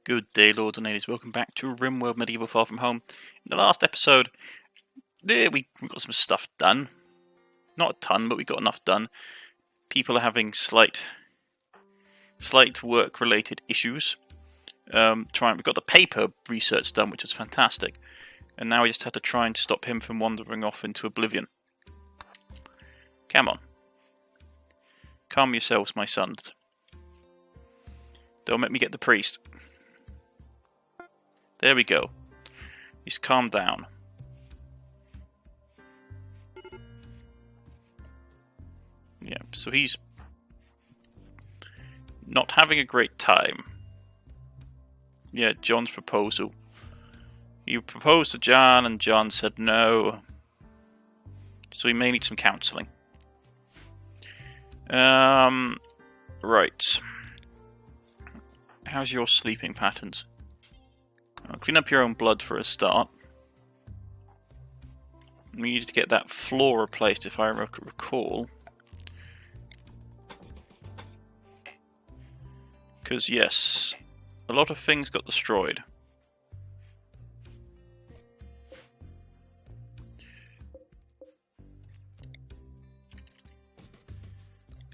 Good day, lords and ladies. Welcome back to Rimworld Medieval Far From Home. In the last episode, we got some stuff done. Not a ton, but we got enough done. People are having slight work-related issues. We got the paper research done, which was fantastic. And now we just have to try and stop him from wandering off into oblivion. Come on. Calm yourselves, my sons. Don't make me get the priest. There we go. He's calmed down. Yeah, so he's not having a great time. Yeah, John's proposal. He proposed to John and John said no. So he may need some counselling. Right. How's your sleeping patterns? Clean up your own blood for a start. We need to get that floor replaced, if I recall. Because, yes, a lot of things got destroyed.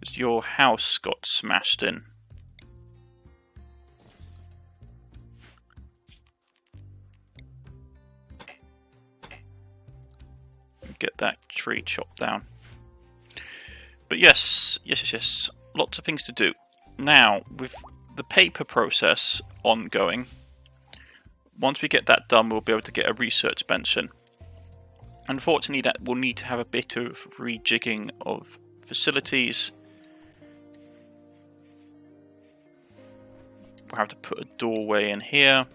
Because your house got smashed in. Get that tree chopped down. But yes. Lots of things to do. Now, with the paper process ongoing, once we get that done, we'll be able to get a research bench in. Unfortunately, that will need to have a bit of rejigging of facilities. We'll have to put a doorway in here.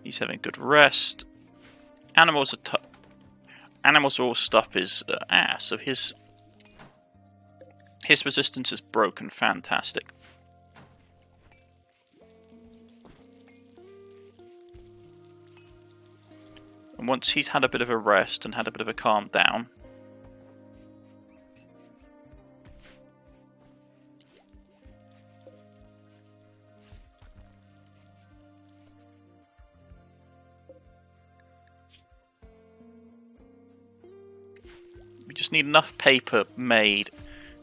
He's having good rest. Animals are all stuff his ass, so his resistance is broken. Fantastic. And once he's had a bit of a rest and had a bit of a calm down, we just need enough paper made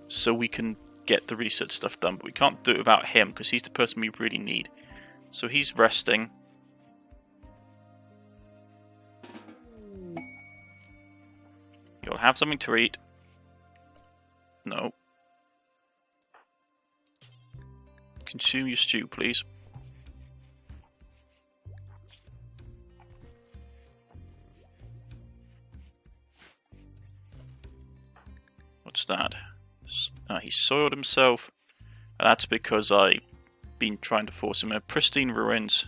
so we can get the research stuff done. But we can't do it without him because he's the person we really need. So he's resting. You'll have something to eat. No. Consume your stew, please. What's that? He soiled himself. That's because I've been trying to force him in pristine ruins.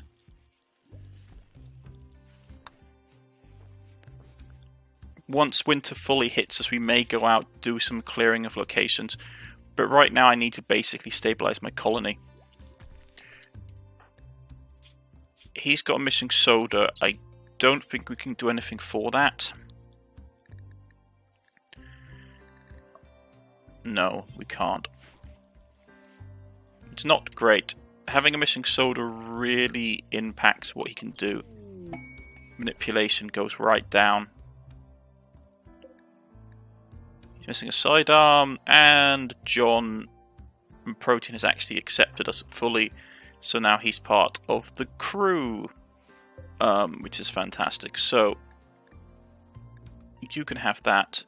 Once winter fully hits us, we may go out, do some clearing of locations. But right now I need to basically stabilize my colony. He's got a missing soda. I don't think we can do anything for that. No, we can't. It's not great. Having a missing soda really impacts what he can do. Manipulation goes right down. He's missing a sidearm, and John from Protein has actually accepted us fully, so now he's part of the crew, which is fantastic. So you can have that.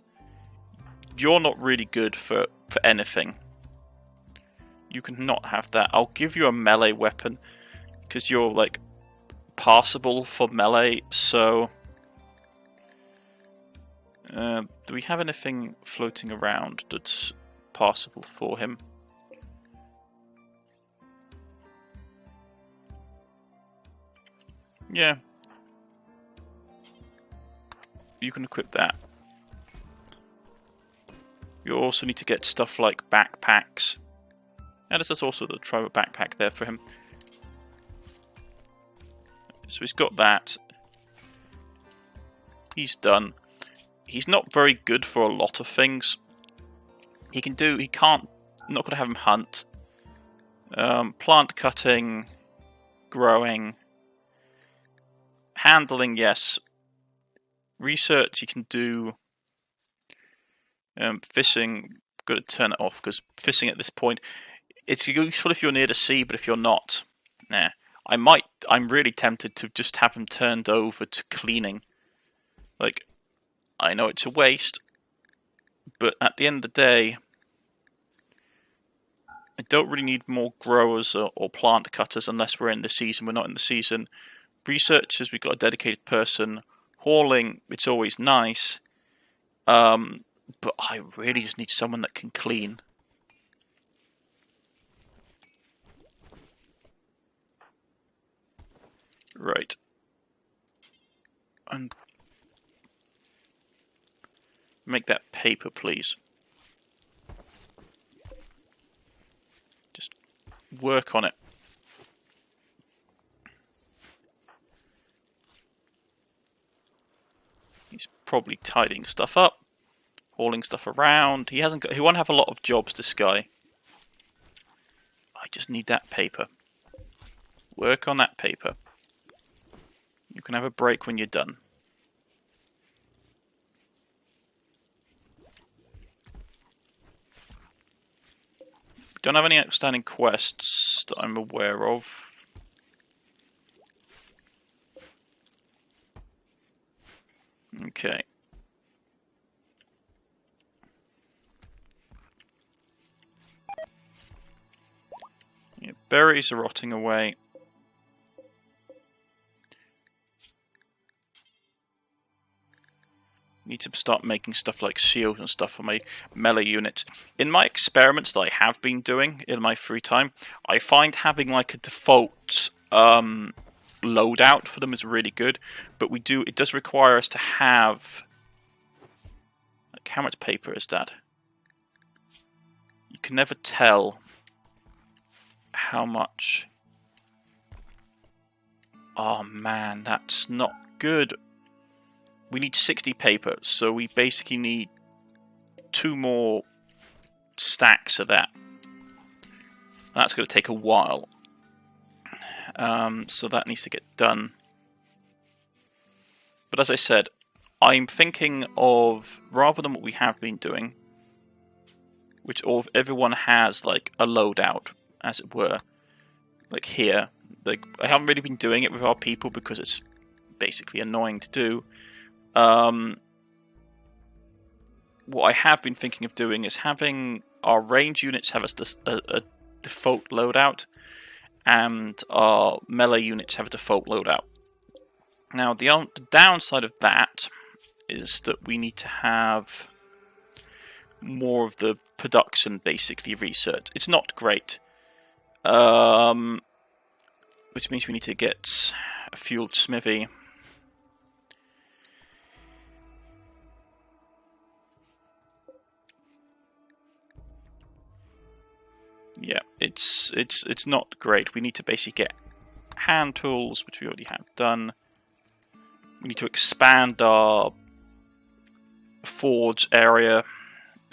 You're not really good for anything. You can not have that. I'll give you a melee weapon because you're like passable for melee. So do we have anything floating around that's passable for him? Yeah. You can equip that. You also need to get stuff like backpacks And there's also the travel backpack there for him. So he's got that. He's done. He's not very good for a lot of things. He can't, I'm not going to have him hunt. Plant cutting, growing, handling, yes. Research he can do. Fishing, got to turn it off because fishing at this point, it's useful if you're near the sea, but if you're not, nah. I'm really tempted to just have him turned over to cleaning. Like, I know it's a waste, but at the end of the day, I don't really need more growers or plant cutters unless we're in the season. We're not in the season. Researchers, we've got a dedicated person. Hauling, it's always nice. But I really just need someone that can clean. Right. And make that paper, please. Just work on it. He's probably tidying stuff up, hauling stuff around. He won't have a lot of jobs, this guy. I just need that paper. Work on that paper. You can have a break when you're done. We don't have any outstanding quests that I'm aware of. Okay. Yeah, berries are rotting away. Need to start making stuff like shields and stuff for my melee units. In my experiments that I have been doing in my free time, I find having like a default loadout for them is really good. But it does require us to have, like, how much paper is that? You can never tell how much. Oh man, that's not good. We need 60 paper, so we basically need 2 more stacks of that. That's going to take a while. So that needs to get done. But as I said, I'm thinking of, rather than what we have been doing, which everyone has like a loadout, as it were, like here. Like, I haven't really been doing it with our people because it's basically annoying to do. What I have been thinking of doing is having our range units have a default loadout, and our melee units have a default loadout. Now, the downside of that is that we need to have more of the production, basically, research. It's not great. Which means we need to get a fueled smithy. Yeah, it's not great. We need to basically get hand tools, which we already have done. We need to expand our forge area.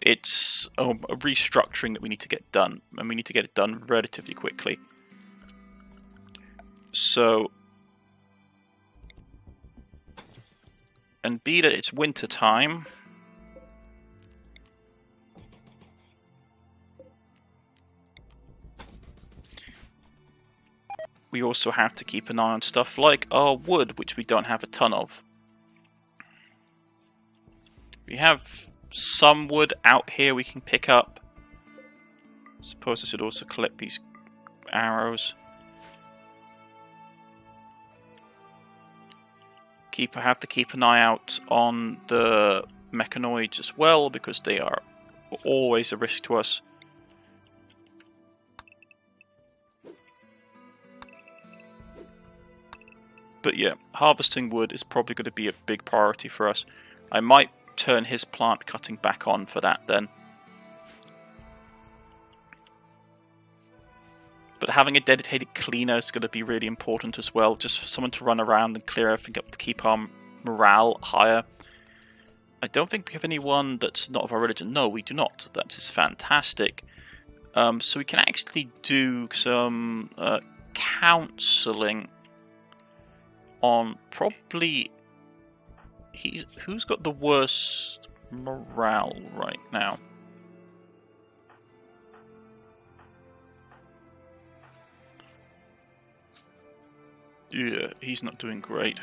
It's a restructuring that we need to get done, and we need to get it done relatively quickly. So, and be that it's winter time, we also have to keep an eye on stuff like our wood, which we don't have a ton of. We have some wood out here we can pick up. Suppose I should also collect these arrows. I have to keep an eye out on the mechanoids as well, because they are always a risk to us. But yeah, harvesting wood is probably going to be a big priority for us. I might turn his plant cutting back on for that then. But having a dedicated cleaner is going to be really important as well, just for someone to run around and clear everything up to keep our morale higher. I don't think we have anyone that's not of our religion. No, we do not. That is fantastic. So we can actually do some counselling on probably... Who's got the worst morale right now? Yeah, he's not doing great.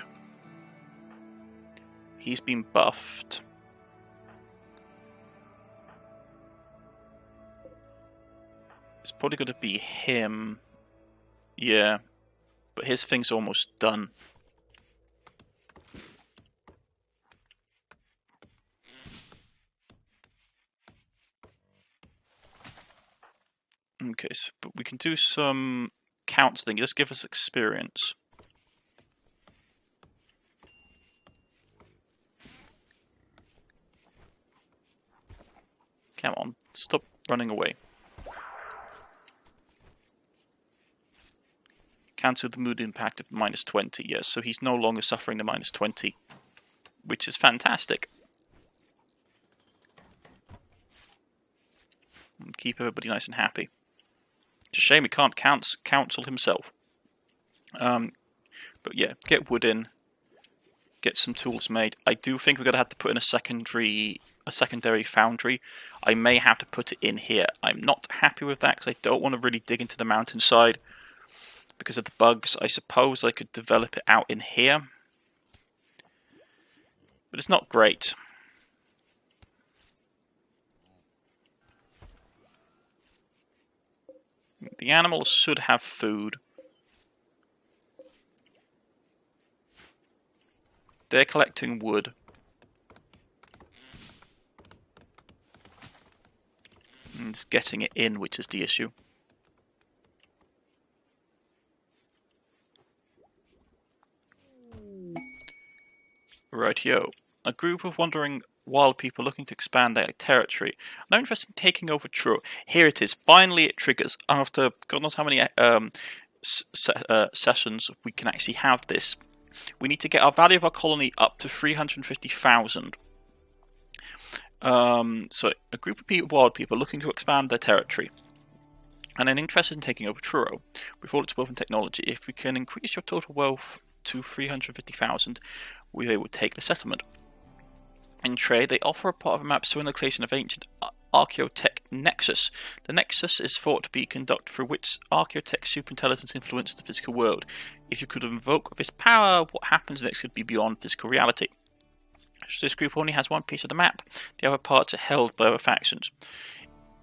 He's been buffed. It's probably going to be him. Yeah, but his thing's almost done. Okay, so, but we can do some counselling. Just give us experience. Come on, stop running away. Cancel the mood impact of -20, yes, so he's no longer suffering the -20, which is fantastic. And keep everybody nice and happy. It's a shame he can't counsel himself. But yeah, get wood in, get some tools made. I do think we're going to have to put in a secondary foundry. I may have to put it in here. I'm not happy with that because I don't want to really dig into the mountainside because of the bugs. I suppose I could develop it out in here, but it's not great. The animals should have food. They're collecting wood. And it's getting it in, which is the issue. Rightio. A group of wandering wild people looking to expand their territory. No interest in taking over Truro. Here it is. Finally it triggers. After God knows how many sessions we can actually have this. We need to get our value of our colony up to 350,000. So a group of wild people looking to expand their territory and then interested in taking over Truro with all its wealth and technology. If we can increase your total wealth to 350,000, we will take the settlement. In trade, they offer a part of a map showing the location of ancient archaeotech nexus. The nexus is thought to be conduct through which archaeotech superintelligence influences the physical world. If you could invoke this power, what happens next could be beyond physical reality. So this group only has one piece of the map. The other parts are held by other factions.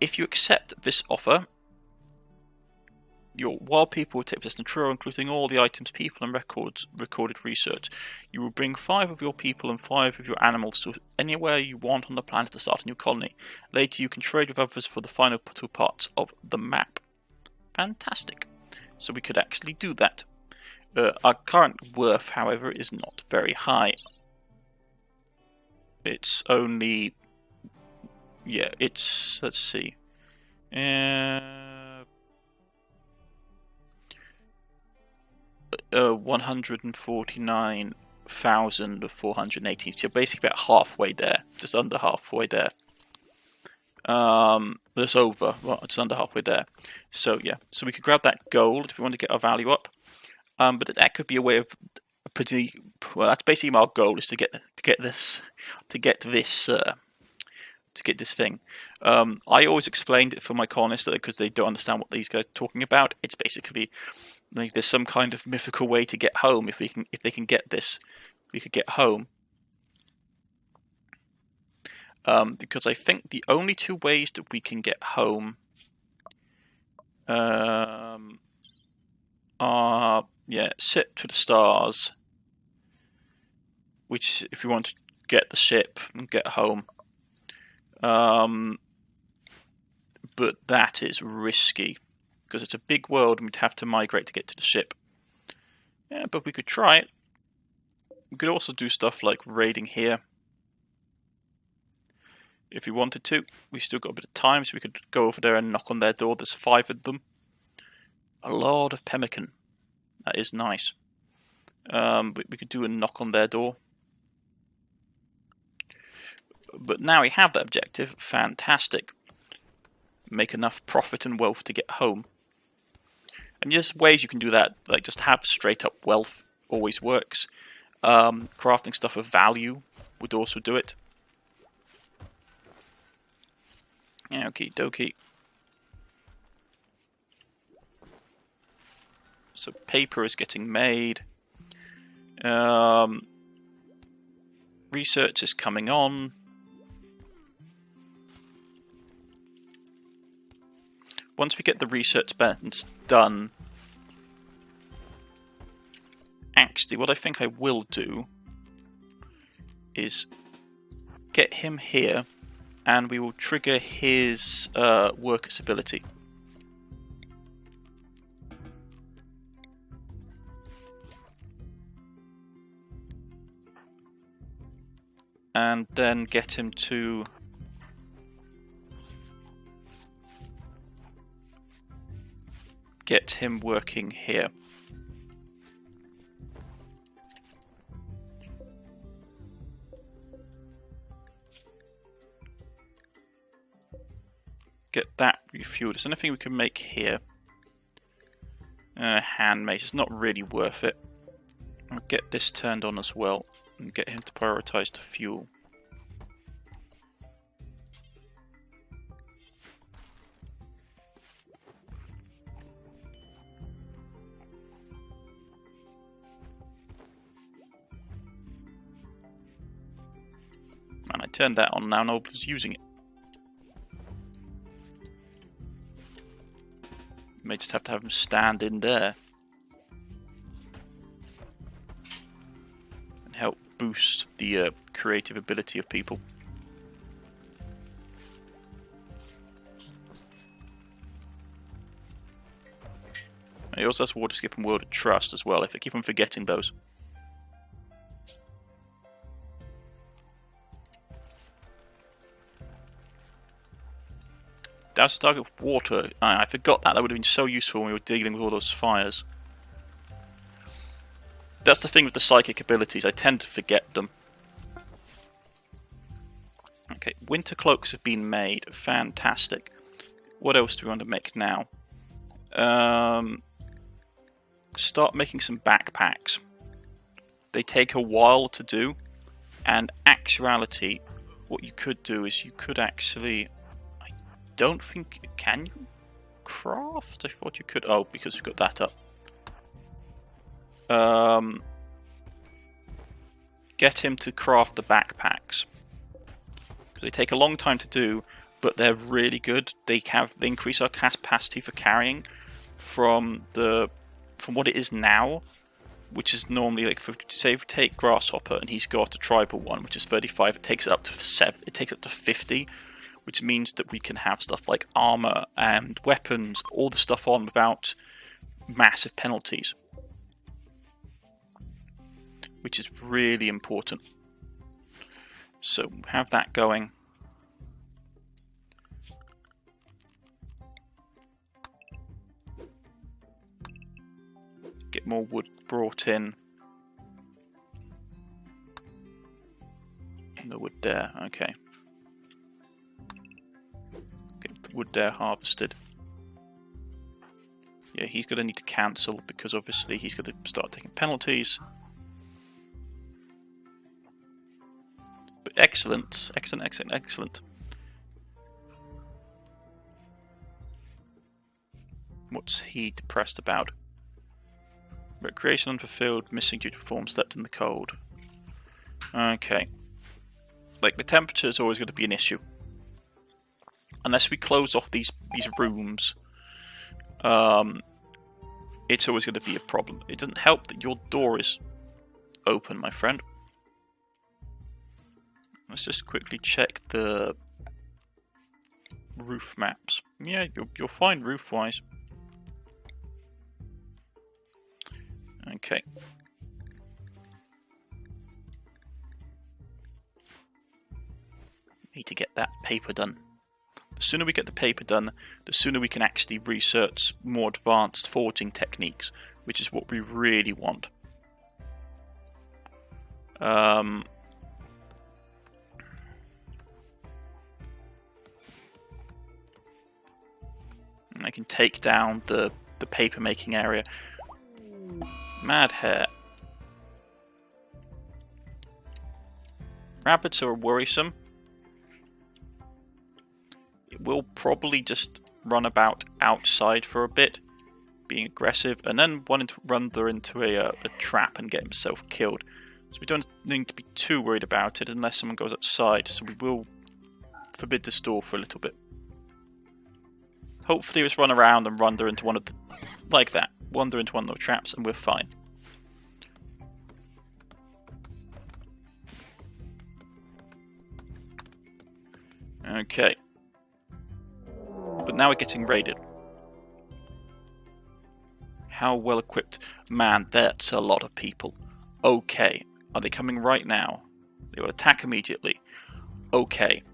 If you accept this offer, your wild people will take possession of Truro, including all the items, people, and recorded research. You will bring 5 of your people and 5 of your animals to anywhere you want on the planet to start a new colony. Later, you can trade with others for the final 2 parts of the map. Fantastic. So we could actually do that. Our current worth, however, is not very high. It's only... yeah, it's... let's see. 149,418. So basically about halfway there. Just under halfway there. Just over. Well, just under halfway there. So yeah. So we could grab that gold if we want to get our value up. But that could be a way of pretty... well, that's basically our goal, is to get this thing. I always explained it for my colonists because they don't understand what these guys are talking about. It's basically like there's some kind of mythical way to get home. If they can get this, we could get home. Because I think the only 2 ways that we can get home are ship to the stars, which if you want to get the ship and get home. But that is risky because it's a big world and we'd have to migrate to get to the ship. Yeah, but we could try it. We could also do stuff like raiding here if we wanted to. We still got a bit of time, so we could go over there and knock on their door. There's 5 of them. A lot of pemmican. That is nice. But we could do a knock on their door. But now we have that objective. Fantastic. Make enough profit and wealth to get home. And there's ways you can do that. Like just have straight up wealth always works. Crafting stuff of value would also do it. Okie dokie. So paper is getting made. Research is coming on. Once we get the research balance done, actually what I think I will do is get him here and we will trigger his workers ability. And then get him to get him working here. Get that refueled. Is there anything we can make here? Hand mace. It's not really worth it. I'll get this turned on as well and get him to prioritize the fuel. And I turned that on now, nobody's using it. May just have to have him stand in there and help boost the creative ability of people. And he also has Water Skip and World of Trust as well, if I keep on forgetting those. Douse the target with water. I forgot that. That would have been so useful when we were dealing with all those fires. That's the thing with the psychic abilities. I tend to forget them. Okay, winter cloaks have been made. Fantastic. What else do we want to make now? Start making some backpacks. They take a while to do. And actuality, what you could do is you could actually... don't think... can you craft? I thought you could... oh, because we've got that up. Get him to craft the backpacks. Because they take a long time to do, but they're really good. They increase our capacity for carrying from what it is now, which is normally like, say if we take Grasshopper and he's got a tribal one, which is 35, it takes it up to 7, it takes it up to 50. Which means that we can have stuff like armor and weapons, all the stuff on without massive penalties. Which is really important. So have that going. Get more wood brought in. No wood there, okay. Wood there harvested. Yeah, he's going to need to cancel because obviously he's going to start taking penalties. But excellent, excellent, excellent, excellent. What's he depressed about? Recreation unfulfilled, missing due to perform, slept in the cold. Okay. Like, the temperature is always going to be an issue. Unless we close off these rooms, it's always going to be a problem. It doesn't help that your door is open, my friend. Let's just quickly check the roof maps. Yeah, you're fine roof-wise. Okay. Need to get that paper done. The sooner we get the paper done, the sooner we can actually research more advanced forging techniques, which is what we really want. I can take down the paper making area. Mad hare. Rabbits are worrisome. It will probably just run about outside for a bit, being aggressive, and then wanting to run into a trap and get himself killed. So we don't need to be too worried about it unless someone goes outside, so we will forbid the store for a little bit. Hopefully just run around and wander into one of the... like that. Wander into one of the traps and we're fine. Okay. But now we're getting raided. How well equipped? Man, that's a lot of people. Okay. Are they coming right now? They will attack immediately. Okay.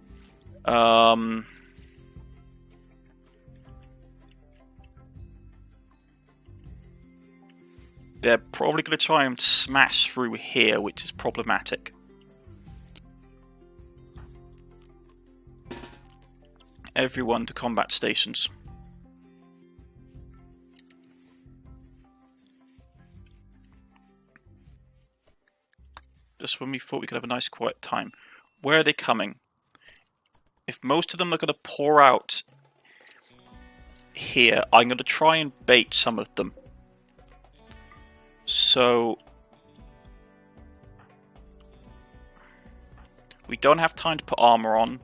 They're probably going to try and smash through here, which is problematic. Everyone to combat stations. Just when we thought we could have a nice quiet time. Where are they coming? If most of them are going to pour out here, I'm going to try and bait some of them. So we don't have time to put armor on.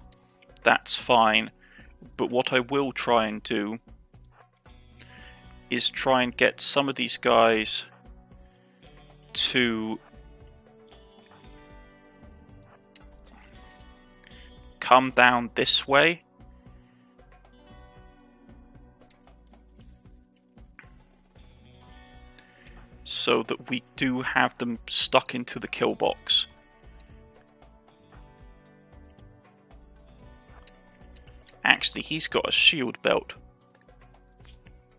That's fine. But what I will try and do is try and get some of these guys to come down this way. So that we do have them stuck into the kill box. Actually, he's got a shield belt.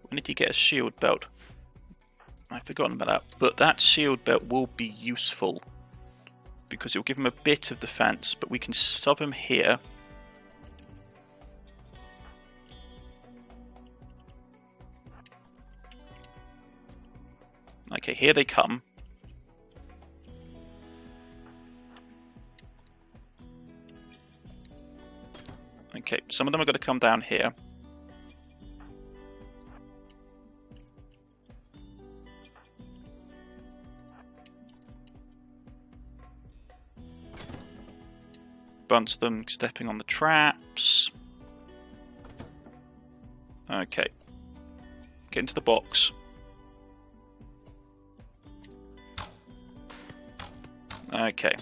When did he get a shield belt? I've forgotten about that. But that shield belt will be useful. Because it will give him a bit of defense. But we can shove him here. Okay, here they come. Okay, some of them are going to come down here. Bunch of them stepping on the traps. Okay. Get into the box. Okay.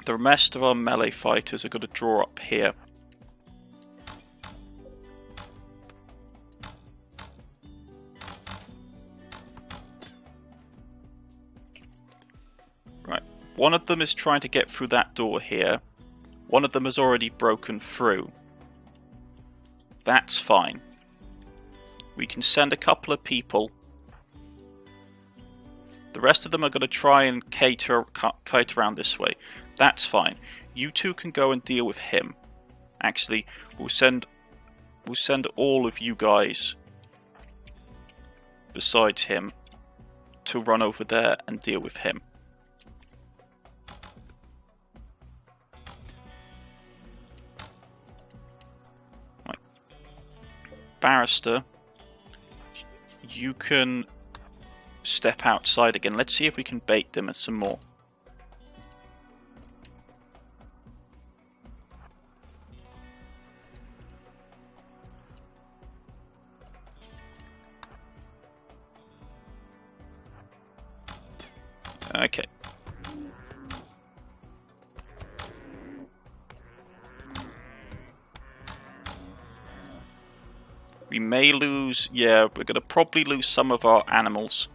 The rest of our melee fighters are going to draw up here. Right. One of them is trying to get through that door here. One of them has already broken through. That's fine. We can send a couple of people. The rest of them are going to try and kite around this way. That's fine. You two can go and deal with him. Actually, we'll send all of you guys besides him to run over there and deal with him. Right. Barrister, you can step outside again. Let's see if we can bait them and some more. Okay. We may lose, yeah, we're going to probably lose some of our animals.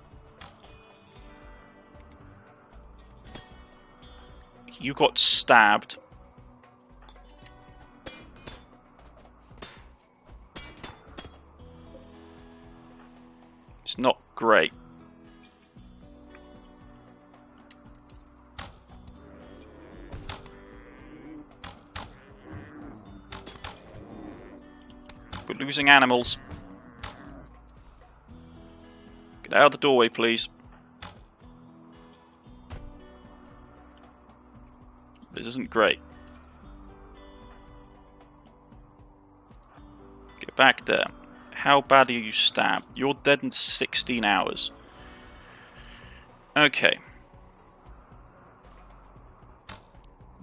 You got stabbed. It's not great. We're losing animals. Get out of the doorway, please. This isn't great. Get back there. How bad are you stabbed? You're dead in 16 hours. Okay.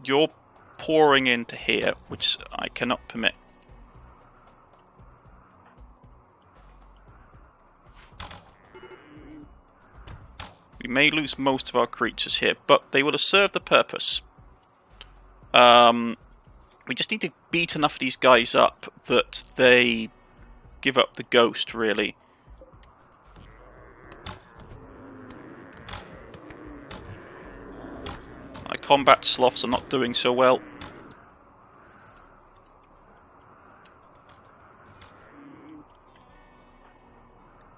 You're pouring into here, which I cannot permit. We may lose most of our creatures here, but they will have served the purpose. We just need to beat enough of these guys up that they give up the ghost, really. My combat sloths are not doing so well.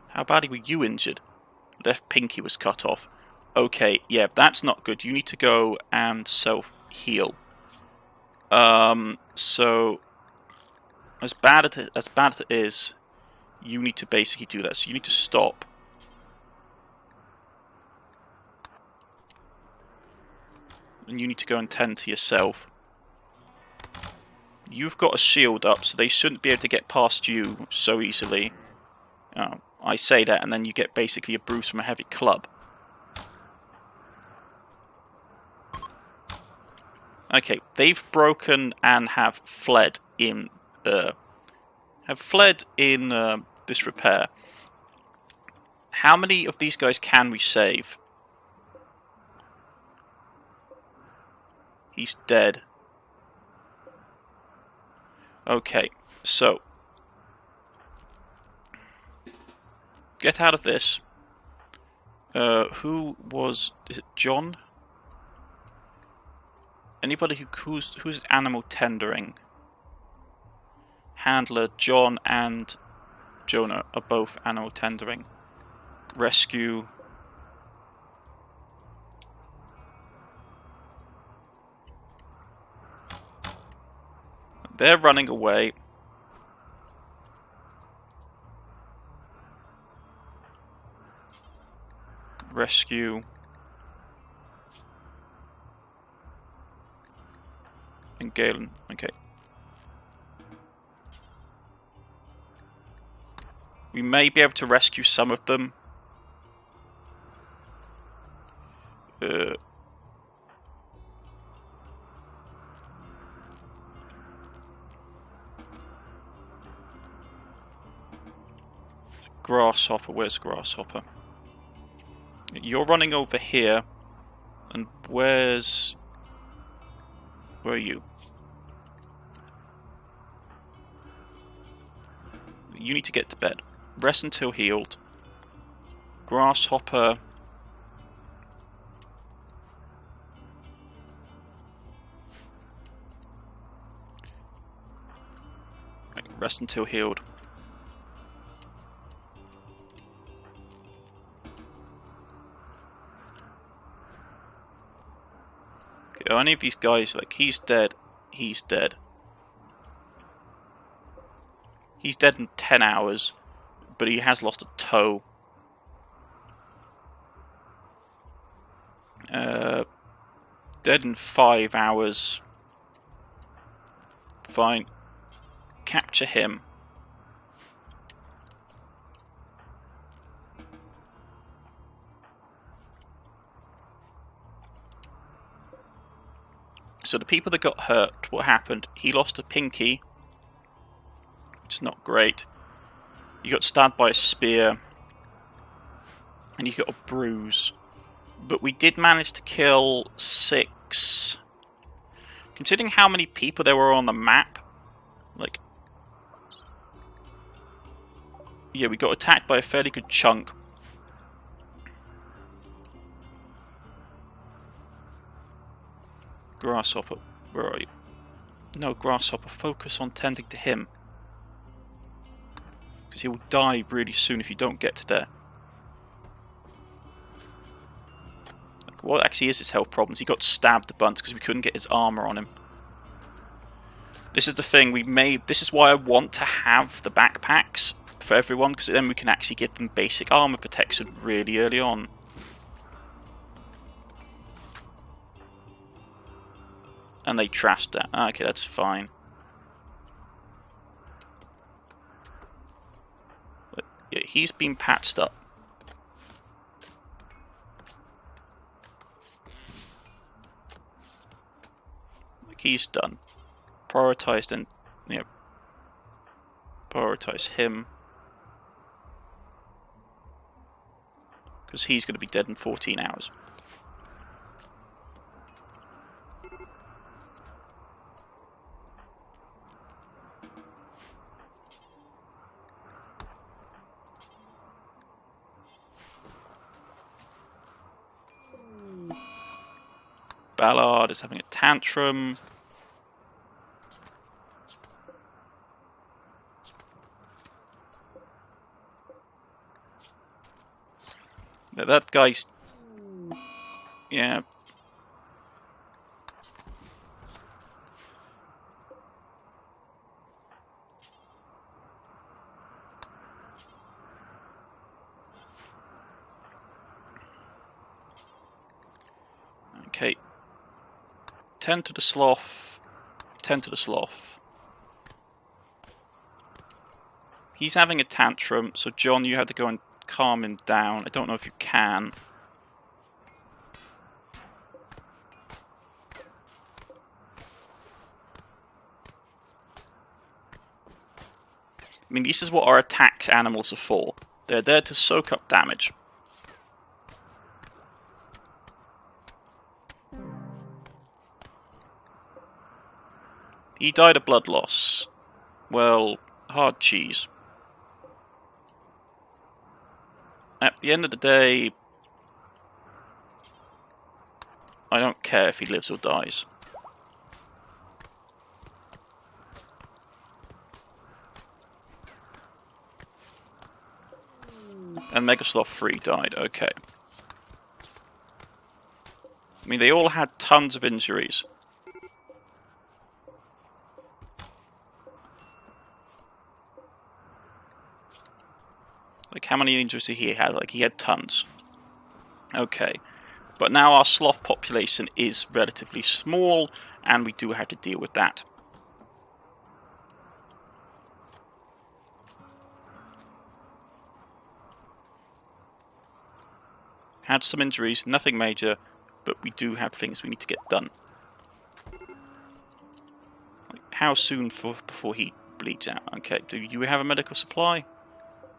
How badly were you injured? Left pinky was cut off. Okay, yeah, that's not good. You need to go and self-heal. So as bad as it is, you need to basically do that. So you need to stop. And you need to go and tend to yourself. You've got a shield up, so they shouldn't be able to get past you so easily. I say that, and then you get basically a bruise from a heavy club. Okay, they've broken and have fled in this repair. How many of these guys can we save? He's dead. Okay, so get out of this. Who was? Is it John? Anybody who's animal tendering? Handler, John and Jonah are both animal tendering. Rescue. They're running away. Rescue. And Galen, okay. We may be able to rescue some of them. Grasshopper, where's Grasshopper? You're running over here. And where are you? You need to get to bed. Rest until healed. Grasshopper. Rest until healed. Okay, any of these guys, like, he's dead. He's dead. He's dead in 10 hours, but he has lost a toe. Dead in 5 hours. Fine. Capture him. So the people that got hurt, what happened? He lost a pinky. It's not great. You got stabbed by a spear. And you got a bruise. But we did manage to kill 6. Considering how many people there were on the map, like, yeah, we got attacked by a fairly good chunk. Grasshopper, where are you? No, Grasshopper, focus on tending to him. Because he will die really soon if you don't get to there. What actually is his health problems? He got stabbed a bunch because we couldn't get his armor on him. This is the thing, this is why I want to have the backpacks for everyone, because then we can actually give them basic armor protection really early on. And they trashed that. Okay, that's fine. But yeah, he's been patched up. Like he's done. Prioritized and prioritize him. Because he's going to be dead in 14 hours. Ballard is having a tantrum. Now that guy's... yeah. Okay. 10 to the sloth. 10 to the sloth. He's having a tantrum, so John, you have to go and calm him down. I don't know if you can. I mean, this is what our attack animals are for. They're there to soak up damage. He died of blood loss. Well, hard cheese. At the end of the day, I don't care if he lives or dies. And Megasloth 3 died, okay. I mean, they all had tons of injuries. Like, how many injuries did he have? Like, he had tons. Okay. But now our sloth population is relatively small, and we do have to deal with that. Had some injuries, nothing major, but we do have things we need to get done. Like, how soon before he bleeds out? Okay, do you have a medical supply?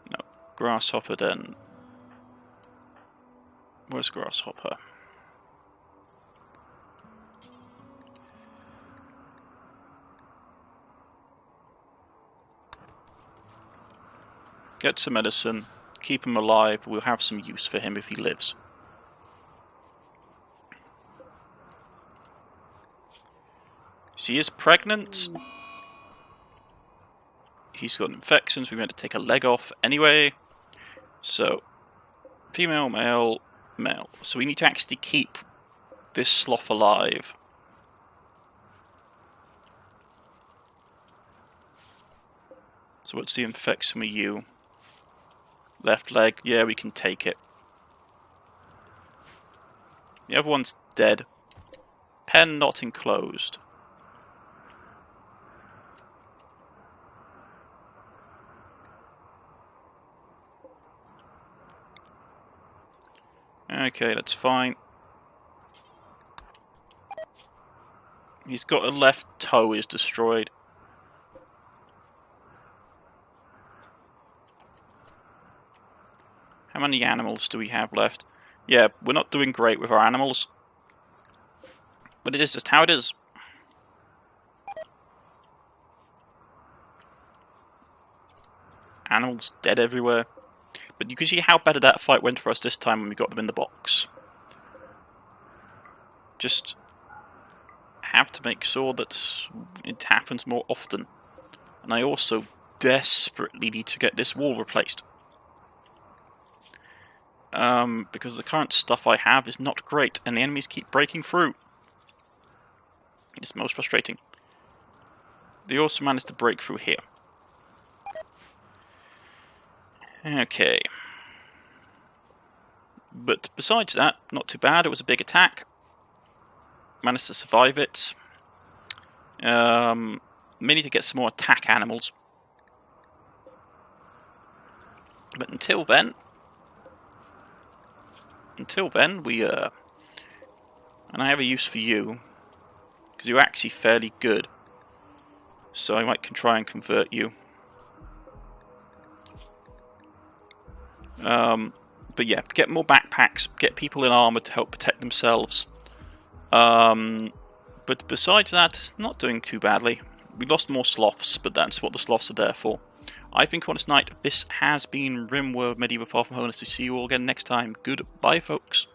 No. Grasshopper then. Where's Grasshopper? Get some medicine, keep him alive, we'll have some use for him if he lives. She is pregnant. He's got infections, we meant to take a leg off anyway. So, female, male, male. So we need to actually keep this sloth alive. So what's the infection with you? Left leg, yeah, we can take it. The other one's dead. Pen not enclosed. Okay, that's fine. He's got a left toe is destroyed. How many animals do we have left? Yeah, we're not doing great with our animals. But it is just how it is. Animals dead everywhere. But you can see how better that fight went for us this time when we got them in the box. Just have to make sure that it happens more often. And I also desperately need to get this wall replaced. Because the current stuff I have is not great, and the enemies keep breaking through. It's most frustrating. They also managed to break through here. Okay. But besides that, not too bad. It was a big attack. Managed to survive it. May need to get some more attack animals. But until then, we and I have a use for you, because you're actually fairly good. So I might try and convert you. But yeah, get more backpacks, get people in armor to help protect themselves. But besides that, not doing too badly. We lost more sloths, but that's what the sloths are there for. I've been Cornish-Knight. This has been Rimworld Medieval Far From Home. To see you all again next time. Goodbye, folks.